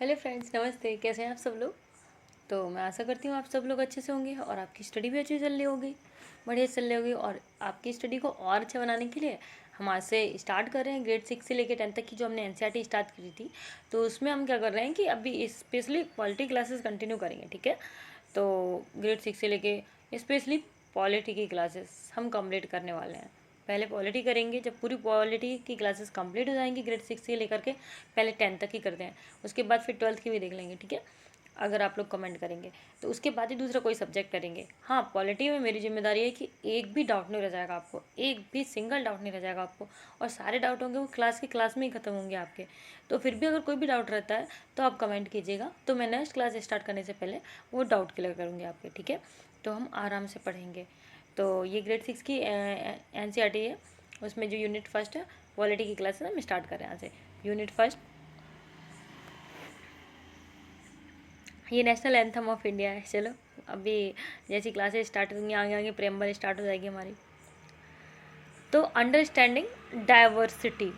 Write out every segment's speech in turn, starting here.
Hello friends, नमस्ते। कैसे हैं आप सब लोग? तो मैं आशा करती हूँ आप सब लोग अच्छे से होंगे और आपकी स्टडी भी अच्छी चल रही होगी, बढ़िया चल रही होगी। और आपकी स्टडी को और अच्छा बनाने के लिए हम आज से स्टार्ट कर रहे हैं ग्रेड 6 से लेकर 10 तक की जो हमने एनसीईआरटी स्टार्ट की थी। तो उसमें हम क्या कर रहे हैं कि अभी स्पेशली पॉलिटी क्लासेस कंटिन्यू करेंगे, ठीक है। तो ग्रेड 6 से लेके स्पेशली पॉलिटी की क्लासेस हम कंप्लीट करने वाले हैं। पहले पॉलिटी करेंगे, जब पूरी पॉलिटी की क्लासेस कंप्लीट हो जाएंगी ग्रेड 6 से लेकर के पहले 10 तक ही करते हैं, उसके बाद फिर 12th की भी देख लेंगे, ठीक है, अगर आप लोग कमेंट करेंगे तो उसके बाद ही दूसरा कोई सब्जेक्ट करेंगे। हाँ, पॉलिटी में मेरी जिम्मेदारी है कि एक भी डाउट नहीं रह जाएगा आपको, एक भी सिंगल डाउट नहीं रह जाएगा आपको, और सारे डाउट होंगे वो क्लास में ही ख़त्म होंगे आपके। तो फिर भी अगर कोई भी डाउट रहता है तो आप कमेंट कीजिएगा, तो मैं नेक्स्ट क्लास स्टार्ट करने से पहले वो डाउट क्लियर करूँगी आपके, ठीक है। तो हम आराम से पढ़ेंगे। तो ये ग्रेड 6 की एनसीईआरटी है, उसमें जो यूनिट फर्स्ट है पॉलिटी की क्लास है, हम स्टार्ट कर रहे हैं यहाँ से। यूनिट फर्स्ट, ये नेशनल एंथम ऑफ इंडिया है। चलो अभी जैसी क्लासेस स्टार्ट होंगी आगे आगे प्रेम्बल स्टार्ट हो जाएगी हमारी। तो अंडरस्टैंडिंग डाइवर्सिटी,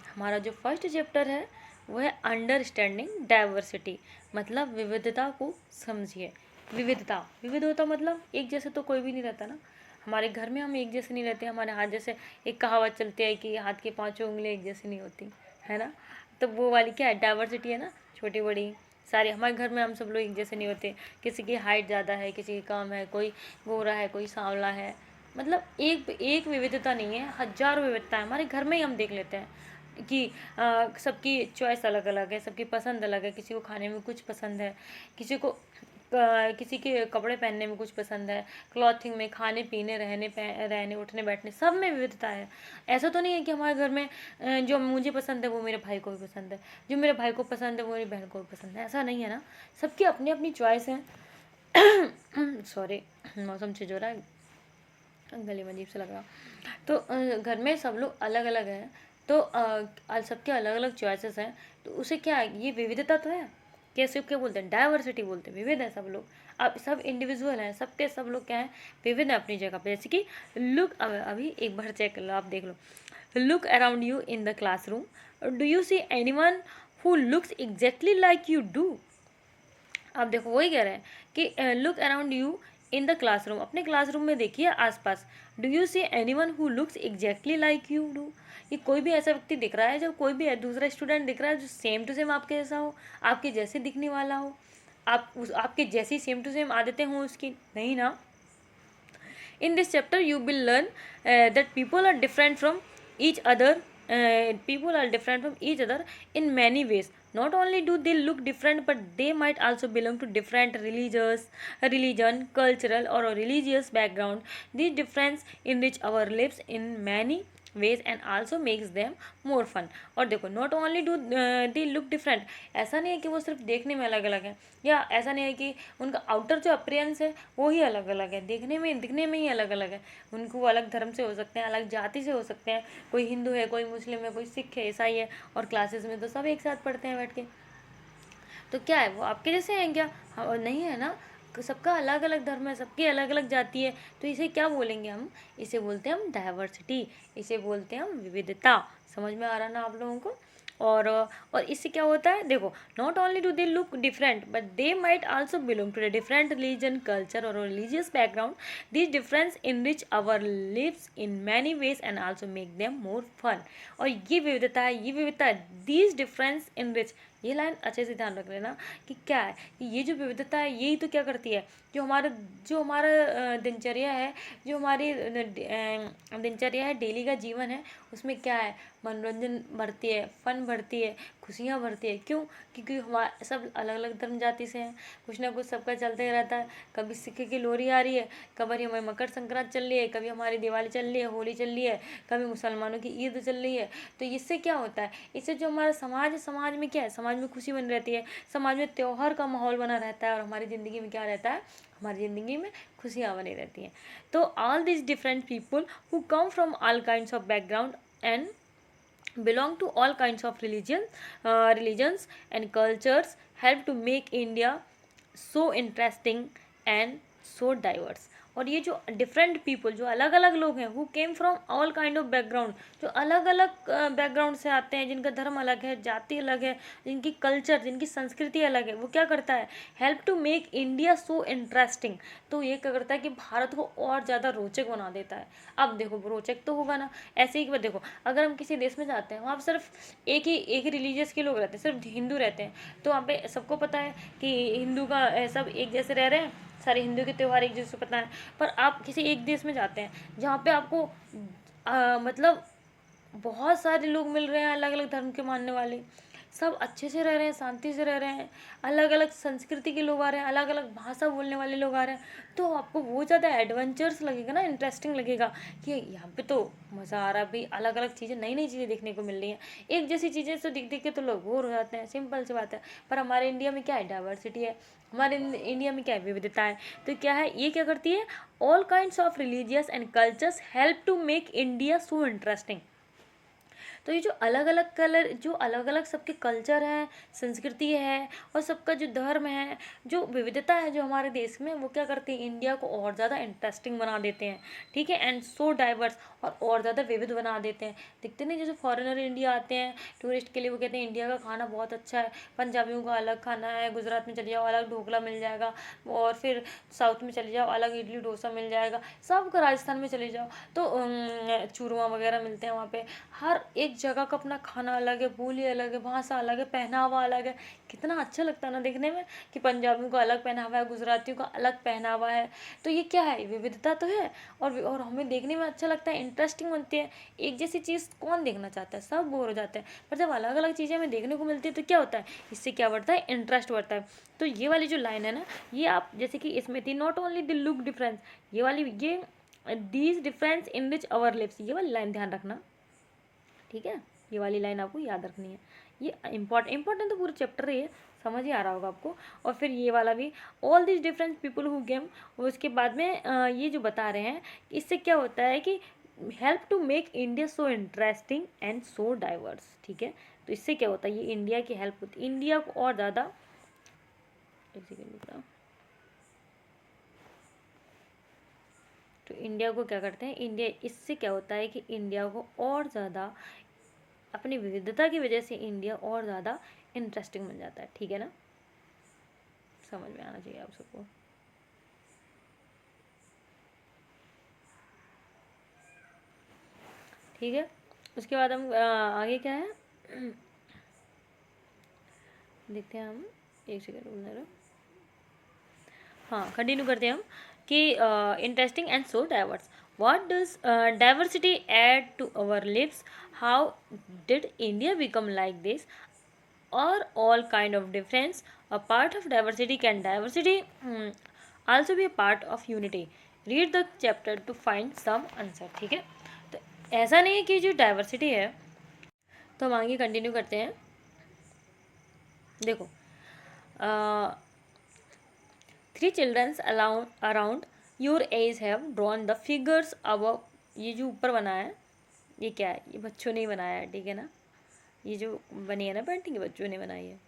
हमारा जो फर्स्ट चैप्टर है वो है अंडरस्टैंडिंग डाइवर्सिटी, मतलब विविधता को समझिए। विविधता, विविध होता मतलब एक जैसे तो कोई भी नहीं रहता ना। हमारे घर में हम एक जैसे नहीं रहते, हमारे हाथ जैसे एक कहावत चलती है कि हाथ की पांचों उंगलियां एक जैसी नहीं होती, है ना। तो वो वाली क्या है, डाइवर्सिटी है ना, छोटी बड़ी सारी। हमारे घर में हम सब लोग एक जैसे नहीं होते, किसी की हाइट ज़्यादा है, किसी की कम है, कोई गोरा है, कोई सांवला है, मतलब एक एक विविधता नहीं है, हजारों विविधता है हमारे घर में ही। हम देख लेते हैं कि सबकी चॉइस अलग अलग है, सबकी पसंद अलग है, किसी को खाने में कुछ पसंद है, किसी को किसी के कपड़े पहनने में कुछ पसंद है, क्लॉथिंग में, खाने पीने, रहने उठने बैठने, सब में विविधता है। ऐसा तो नहीं है कि हमारे घर में जो मुझे पसंद है वो मेरे भाई को भी पसंद है, जो मेरे भाई को पसंद है वो मेरी बहन को भी पसंद है, ऐसा नहीं है ना। सबकी अपनी अपनी चॉइस है। सॉरी, मौसम चेंज हो रहा है, गले में अजीब सा लग रहा। तो घर में सब लोग अलग अलग हैं, तो सबके अलग अलग चॉइसेस हैं, तो उसे क्या है, ये विविधता तो है। कैसे क्या बोलते हैं, डाइवर्सिटी बोलते हैं, विविध है सब लोग। अब सब इंडिविजुअल हैं, सबके सब लोग क्या है, विविध है अपनी जगह पे। जैसे कि लुक, अभी एक बार चेक कर लो, आप देख लो। Look around you in the classroom, do you see anyone who looks exactly like you do. आप देखो वही कह रहे हैं कि look around you in the classroom, अपने क्लासरूम में देखिए आसपास। Do you see anyone who looks exactly like you do, ये कोई भी ऐसा व्यक्ति दिख रहा है, जब कोई भी दूसरा स्टूडेंट दिख रहा है जो सेम टू सेम आपके जैसा हो, आपके जैसे दिखने वाला हो, आपके जैसी सेम टू सेम आदतें हों उसकी, नहीं ना। In this chapter, you will learn that people are different from each other. People are different from each other in many ways. Not only do they look different, but they might also belong to different religion, cultural, or religious background. These difference enrich our lives in many ways and also makes them more fun. और देखो, not only do they look different, ऐसा नहीं है कि वो सिर्फ देखने में अलग अलग है, या ऐसा नहीं है कि उनका आउटर जो अपीयरेंस है वो ही अलग अलग है, दिखने में ही अलग अलग है। उनको वो अलग धर्म से हो सकते हैं, अलग जाति से हो सकते हैं, कोई हिंदू है, कोई मुस्लिम है, कोई सिख है, ईसाई है, और क्लासेस में तो सब एक साथ पढ़ते हैं बैठ के। तो क्या है, वो आपके जैसे हैं क्या? हाँ, नहीं है ना। सबका अलग अलग धर्म है, सबकी अलग अलग जाति है, तो इसे क्या बोलेंगे हम? इसे बोलते हैं हम डाइवर्सिटी, इसे बोलते हैं हम विविधता। समझ में आ रहा ना आप लोगों को? और इससे क्या होता है, देखो, not only do they look different but they might also belong to the different religion, culture और religious background. This difference enrich our lives in many ways and also make them more fun. और ये विविधता है, ये विविधता है, this difference enrich, ये line अच्छे से ध्यान रख लेना कि क्या है, कि ये जो विविधता है यही तो क्या करती है, जो हमारा दिनचर्या है, जो हमारी दिनचर्या है, डेली का जीवन है, उसमें क्या है, मनोरंजन भरती है, फन भरती है, खुशियाँ भरती है। क्यों? क्योंकि हमारे सब अलग अलग धर्म जाति से हैं, कुछ ना कुछ सबका चलते ही रहता है। कभी सिख की लोहड़ी आ रही है, कभी हमारी मकर संक्रांति चल रही है, कभी हमारी दिवाली चल रही है, होली चल रही है, कभी मुसलमानों की ईद चल रही है। तो इससे क्या होता है, इससे जो हमारा समाज है, समाज में क्या है, समाज में खुशी बनी रहती है, समाज में त्यौहार का माहौल बना रहता है, और हमारी ज़िंदगी में क्या रहता है, हमारी ज़िंदगी में खुशियाँ बनी रहती हैं। तो all this different people who come from all kinds of background and belong to all kinds of religions and cultures help to make India so interesting and so diverse. और ये जो डिफरेंट पीपल, जो अलग अलग लोग हैं, who came from all kind of background, जो अलग अलग बैकग्राउंड से आते हैं, जिनका धर्म अलग है, जाति अलग है, जिनकी कल्चर, जिनकी संस्कृति अलग है, वो क्या करता है, help to make India so interesting. तो ये क्या करता है कि भारत को और ज़्यादा रोचक बना देता है। अब देखो रोचक तो होगा ना, ऐसे ही देखो अगर हम किसी देश में जाते हैं, वहाँ पर सिर्फ एक ही रिलीजियस के लोग रहते हैं, सिर्फ हिंदू रहते हैं, तो वहाँ पे सबको पता है कि हिंदू का सब एक जैसे रह रहे हैं, सारे हिंदू के त्यौहार एक जैसे पता है। पर आप किसी एक देश में जाते हैं जहाँ पे आपको मतलब बहुत सारे लोग मिल रहे हैं, अलग अलग धर्म के मानने वाले, सब अच्छे से रह रहे हैं, शांति से रह रहे हैं, अलग अलग संस्कृति के लोग आ रहे हैं, अलग अलग भाषा बोलने वाले लोग आ रहे हैं, तो आपको वो ज़्यादा एडवेंचर्स लगेगा ना, इंटरेस्टिंग लगेगा कि यहाँ पे तो मज़ा आ रहा है भाई, अलग अलग चीज़ें, नई नई चीज़ें देखने को मिल रही हैं। एक जैसी चीज़ें तो दिख दिख के तो लोग बोर हो जाते हैं, सिंपल सी बात है। पर हमारे इंडिया में क्या है, डाइवर्सिटी है, हमारे इंडिया में क्या है, विविधता है। तो क्या है, ये क्या करती है, all kinds of religious and cultures help to make India so interesting. तो ये जो अलग अलग कलर, जो अलग अलग सबके कल्चर हैं, संस्कृति है, और सबका जो धर्म है, जो विविधता है जो हमारे देश में, वो क्या करते हैं, इंडिया को और ज़्यादा इंटरेस्टिंग बना देते हैं। ठीक है, एंड सो डाइवर्स, और ज़्यादा विविध बना देते हैं। दिखते नहीं, जैसे फॉरेनर इंडिया आते हैं टूरिस्ट के लिए, वो कहते हैं इंडिया का खाना बहुत अच्छा है, पंजाबियों का अलग खाना है, गुजरात में चले जाओ अलग ढोकला मिल जाएगा, और फिर साउथ में चले जाओ अलग इडली डोसा मिल जाएगा, सबका राजस्थान में चले जाओ तो चूरमा वगैरह मिलते हैं वहाँ पे। हर एक जगह का अपना खाना अलग है, बोली अलग है, भाषा अलग है, पहनावा अलग है। कितना अच्छा लगता है ना देखने में कि पंजाबियों का अलग पहनावा है, गुजरातियों का अलग पहनावा है। तो ये क्या है, विविधता तो है, और हमें देखने में अच्छा लगता है, इंटरेस्टिंग बनती है। एक जैसी चीज़ कौन देखना चाहता है, सब बोर हो जाते हैं। पर जब अलग अलग चीज़ें हमें देखने को मिलती है तो क्या होता है, इससे क्या बढ़ता है, इंटरेस्ट बढ़ता है। तो ये वाली जो लाइन है ना, ये आप जैसे कि इसमें थी, not only the look difference, ये वाली, ये these difference enrich our lives, ये वाली लाइन ध्यान रखना। ठीक है, ये वाली लाइन आपको याद रखनी है। ये इम्पोर्टेंट तो पूरे चैप्टर ही है, समझ ही आ रहा होगा आपको। और फिर ये वाला भी, all this different people who game, उसके बाद में ये जो बता रहे हैं, इससे क्या होता है कि help to make India so interesting and so diverse. ठीक है, तो इससे क्या होता है, ये इंडिया की हेल्प होती है, इंडिया को और ज़्यादा, तो इंडिया को क्या करते हैं, इंडिया, इससे क्या होता है कि इंडिया को और ज़्यादा, अपनी विविधता की वजह से इंडिया और ज़्यादा इंटरेस्टिंग बन जाता है। ठीक है ना, समझ में आना चाहिए आप सबको। ठीक है, उसके बाद हम आगे क्या है देखते हैं हम, एक सेकेंड बोल रहे, हाँ कंटिन्यू करते हैं हम कि interesting and so diverse, what does diversity add to our lives, how did India become like this, or all kind of difference a part of diversity, can diversity also be a part of unity, read the chapter to find some answer। ठीक है, तो ऐसा नहीं है कि जो diversity है, तो हम आगे कंटिन्यू करते हैं। देखो, three childrens around your age have drawn the figures above, ये जो ऊपर बना है ये क्या है, ये बच्चों ने बनाया है। ठीक है ना, ये जो बनी है ना पेंटिंग, बच्चों ने बनाई है।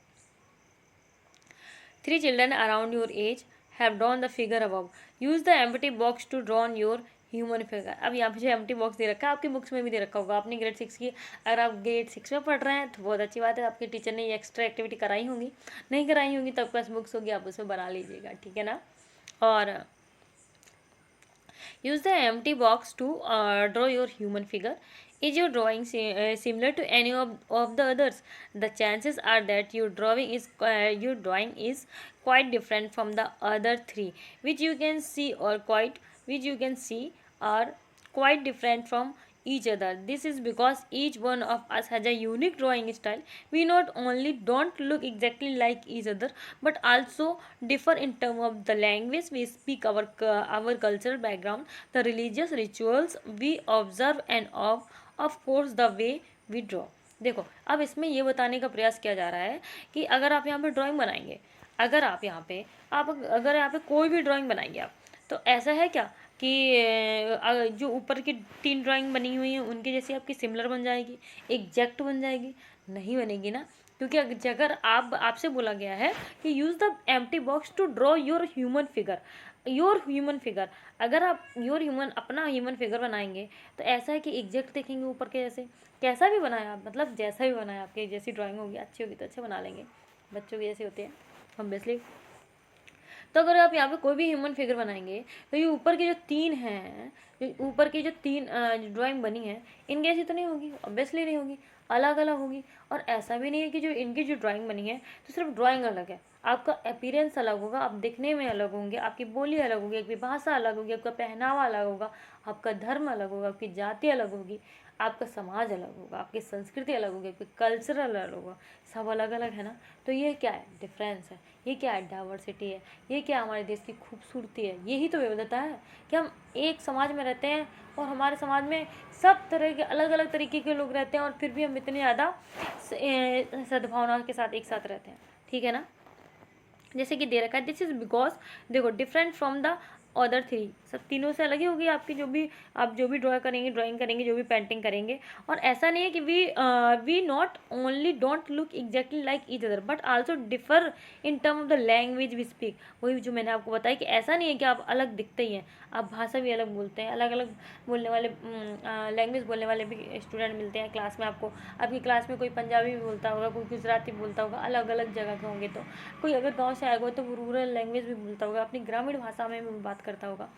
Three children around your age have drawn the figure above. Use the empty box to draw your human figure. अब यहाँ पे जो एम्प्टी बॉक्स दे रखा है, आपकी बुक्स में भी दे रखा होगा, आपने ग्रेड 6 की, अगर आप ग्रेड 6 में पढ़ रहे हैं तो बहुत अच्छी बात है, आपके टीचर ने ये एक्स्ट्रा एक्टिविटी कराई होंगी, नहीं कराई होंगी तो आपके पास बुक्स होगी, आप उसमें बना लीजिएगा। ठीक है ना, और use the empty box to draw your human figure. Is your drawing similar to any of the others? The chances are that your drawing is quite different from the other three, which you can see are quite different from each other. This is because each one of us has a unique drawing style. We not only don't look exactly like each other, but also differ in terms of the language we speak, our cultural background, the religious rituals we observe, and of course the way we draw। देखो, अब इसमें ये बताने का प्रयास किया जा रहा है कि अगर आप यहाँ पे ड्राइंग बनाएंगे, अगर यहाँ पे कोई भी ड्राइंग बनाएंगे आप, तो ऐसा है क्या कि जो ऊपर की 3 ड्राइंग बनी हुई हैं उनके जैसी आपकी सिमिलर बन जाएगी, एग्जैक्ट बन जाएगी, नहीं बनेगी ना। क्योंकि अगर आपसे बोला गया है कि use the empty box to draw your human figure, अगर आप अपना ह्यूमन फिगर बनाएंगे तो ऐसा है कि एग्जैक्ट देखेंगे ऊपर के जैसे, कैसा भी बनाए आप, मतलब जैसा भी बनाए आपके जैसी ड्राइंग होगी, अच्छी होगी तो अच्छे बना लेंगे, बच्चों के जैसे होते हैं ऑब्वियसली। तो अगर आप यहाँ पे कोई भी ह्यूमन फिगर बनाएंगे तो ये ऊपर के जो तीन हैं, ऊपर की जो तीन ड्राइंग बनी है, इनकी ऐसी तो नहीं होगी, ऑब्वियसली नहीं होगी, अलग अलग होगी। और ऐसा भी नहीं है कि जो इनकी जो ड्राइंग बनी है तो सिर्फ ड्राइंग अलग है, आपका अपीयरेंस अलग होगा, आप दिखने में अलग होंगे, आपकी बोली अलग होगी, आपकी भाषा अलग होगी, आपका पहनावा अलग होगा, आपका धर्म अलग होगा, आपकी जाति अलग होगी, आपका समाज अलग होगा, आपकी संस्कृति अलग होगी, आपकी कल्चरल अलग होगा, सब अलग अलग है ना। तो ये क्या है, डिफरेंस है, ये क्या है, डाइवर्सिटी है, ये क्या हमारे देश की खूबसूरती है, यही तो विविधता है कि हम एक समाज में रहते हैं और हमारे समाज में सब तरह के अलग अलग तरीके के लोग रहते हैं और फिर भी हम इतने ज़्यादा सद्भावना के साथ एक साथ रहते हैं, ठीक है ना। जैसे कि दे रखा है, दिस इज बिकॉज, देखो, different from the other three, सब तीनों से अलग ही होगी आपकी आप जो भी ड्राइंग करेंगे, जो भी पेंटिंग करेंगे। और ऐसा नहीं है कि we not only don't look exactly like each other but also differ in term of the language we speak. वही जो मैंने आपको बताया कि ऐसा नहीं है कि आप अलग दिखते ही हैं, आप भाषा भी अलग बोलते हैं, अलग अलग बोलने वाले लैंग्वेज बोलने वाले भी स्टूडेंट मिलते हैं क्लास में आपको। आपकी क्लास में कोई पंजाबी भी बोलता होगा, कोई गुजराती बोलता होगा, अलग अलग जगह के होंगे। तो कोई अगर गांव से आएगा तो वो रूरल लैंग्वेज भी बोलता होगा, अपनी ग्रामीण भाषा में भी बात करता होगा।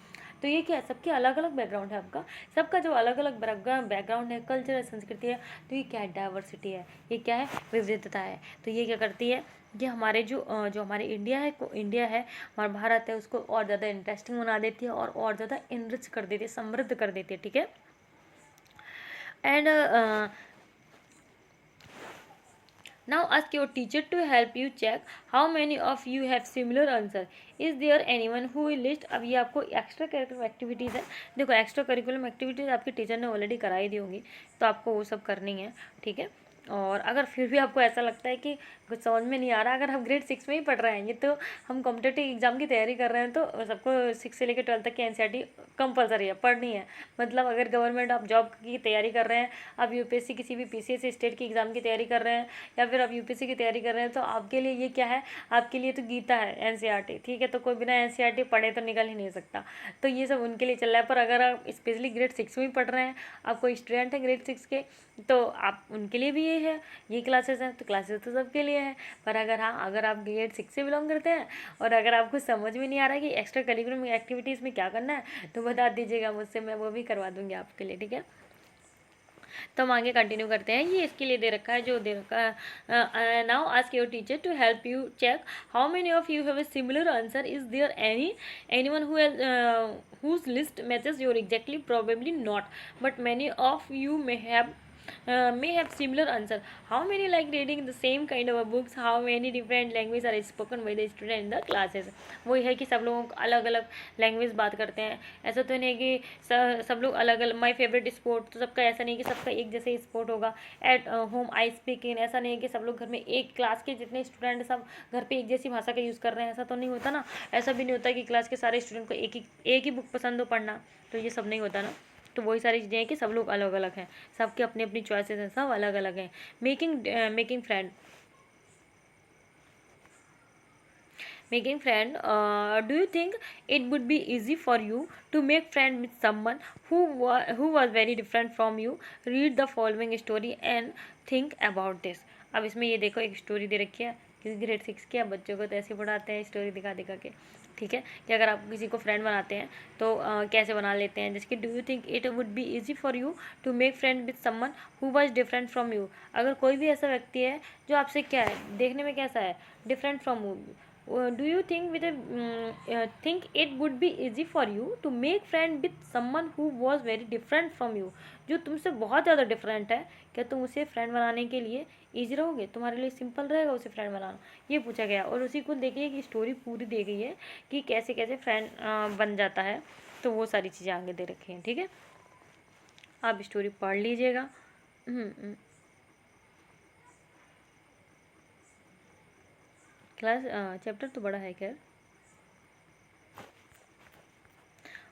तो ये क्या है, सबके अलग अलग बैकग्राउंड है, आपका सबका जो अलग अलग बैकग्राउंड है, कल्चर, संस्कृति है, तो ये क्या है, डाइवर्सिटी है, ये क्या है, विविधता है। तो ये क्या करती है, ये हमारे जो हमारे इंडिया है, हमारा भारत है, उसको और ज़्यादा इंटरेस्टिंग बना देती है और ज़्यादा इनरिच कर देती है, समृद्ध कर देती है, ठीक है। And now ask your teacher to help you check how many of you have similar answer. Is there anyone who will list? अब ये आपको एक्स्ट्रा करिकुलम एक्टिविटीज़ है। देखो, एक्स्ट्रा करिकुलम एक्टिविटीज़ आपके टीचर ने ऑलरेडी कराई दी होंगी, तो आपको वो सब करनी है, ठीक है। और अगर फिर भी आपको ऐसा लगता है कि कुछ समझ में नहीं आ रहा, अगर हम ग्रेड 6 में ही पढ़ रहे हैं, ये तो हम कॉम्पिटेटिव एग्जाम की तैयारी कर रहे हैं, तो सबको 6 से लेकर 12 तक की एनसीईआरटी कंपलसरी है, पढ़नी है। मतलब अगर गवर्नमेंट आप जॉब की तैयारी कर रहे हैं, आप यूपीएससी किसी भी पीसीएस स्टेट की एग्ज़ाम की तैयारी कर रहे हैं, या फिर आप यूपीएससी की तैयारी कर रहे हैं, तो आपके लिए ये क्या है, आपके लिए तो गीता है, एनसीईआरटी, ठीक है। तो कोई बिना एनसीईआरटी पढ़े तो निकल ही नहीं सकता। तो ये सब उनके लिए चल रहा है। पर अगर आप स्पेशली ग्रेड 6 में पढ़ रहे हैं, आप कोई स्टूडेंट है ग्रेड 6 के, तो आप उनके लिए भी ये है, ये क्लासेस हैं, तो क्लासेस तो सबके लिए है। पर अगर आप ग्रेड 6 से बिलोंग करते हैं और अगर आपको समझ में नहीं आ रहा है कि एक्स्ट्रा करिकुलम एक्टिविटीज़ में क्या करना है, तो बता दीजिएगा मुझसे, मैं वो भी करवा दूँगी आपके लिए, ठीक है। तो हम आगे कंटिन्यू करते हैं। ये इसके लिए दे रखा है, जो दे रखा है, now ask your teacher to help you check how many of you have a similar answer. Is there anyone who has whose list matches your exactly? Probably not, but many of you may have similar answer. How many like reading the same kind of a books? How many different languages are spoken by the student in the classes? वही है कि सब लोग अलग अलग language बात करते हैं। ऐसा तो नहीं है कि सब लोग अलग अलग, माई फेवरेट स्पोर्ट, तो सबका ऐसा नहीं है कि सबका एक जैसे स्पोर्ट होगा। At home I speak in, ऐसा नहीं है कि सब लोग घर में एक क्लास के जितने स्टूडेंट सब घर पे एक जैसी भाषा का यूज़ कर रहे हैं, ऐसा तो नहीं होता ना। ऐसा भी नहीं होता कि क्लास के सारे स्टूडेंट को एक ही बुक पसंद हो पढ़ना, तो ये सब नहीं होता ना। तो वही सारी चीज़ें हैं कि सब लोग अलग अलग हैं, सबके अपनी अपनी चॉइसेस हैं, सब अलग अलग हैं। Making friend, do you think it would be easy for you to make friend with someone who was very different from you? Read the following story and think about this. अब इसमें ये देखो, एक स्टोरी दे रखी है, क्योंकि grade 6 के बच्चों को तो ऐसे पढ़ाते हैं स्टोरी दिखा दिखा के, ठीक है। कि अगर आप किसी को फ्रेंड बनाते हैं तो कैसे बना लेते हैं। जैसे कि do you think it would be easy for you to make friend with someone who was different from you? अगर कोई भी ऐसा व्यक्ति है जो आपसे क्या है, देखने में कैसा है, different from you, do you think it would be easy for you to make friend with someone who was very different from you? जो तुमसे बहुत ज़्यादा डिफरेंट है, क्या तुम उसे फ्रेंड बनाने के लिए ईजी रहोगे, तुम्हारे लिए सिंपल रहेगा उसे फ्रेंड बनाना? ये पूछा गया। और उसी को देखिए कि स्टोरी पूरी दी गई है कि कैसे कैसे फ्रेंड बन जाता है। तो वो सारी चीज़ें आगे दे रखी हैं, ठीक है। आप स्टोरी पढ़ लीजिएगा। क्लास चैप्टर तो बड़ा है, खैर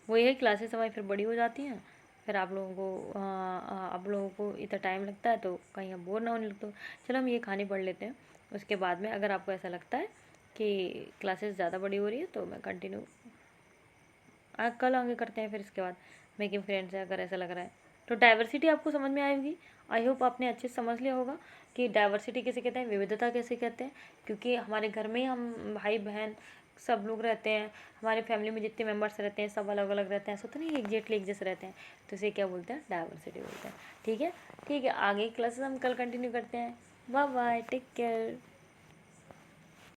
वही है, क्लासेस हमारी फिर बड़ी हो जाती हैं, फिर आप लोगों को आप लोगों को इतना टाइम लगता है तो कहीं आप बोर ना होने लगते हो। चलो हम ये कहानी पढ़ लेते हैं, उसके बाद में अगर आपको ऐसा लगता है कि क्लासेस ज़्यादा बड़ी हो रही है तो मैं कंटिन्यू कल आगे करते हैं। फिर इसके बाद मेकिंग फ्रेंड्स है, अगर ऐसा लग रहा है तो डाइवर्सिटी आपको समझ में आएगी। आई होप आपने अच्छे से समझ लिया होगा कि डाइवर्सिटी किसे कहते हैं, विविधता कैसे कहते हैं। क्योंकि हमारे घर में ही हम भाई बहन सब लोग रहते हैं, हमारी फैमिली में जितने मेंबर्स रहते हैं सब अलग अलग रहते हैं, ऐसा तो नहीं एग्जैक्टली एक जैसे रहते हैं। तो इसे क्या बोलते हैं, डाइवर्सिटी बोलते हैं। ठीक है, ठीक है, आगे क्लासेस हम कल कंटिन्यू करते हैं। Bye bye, take care.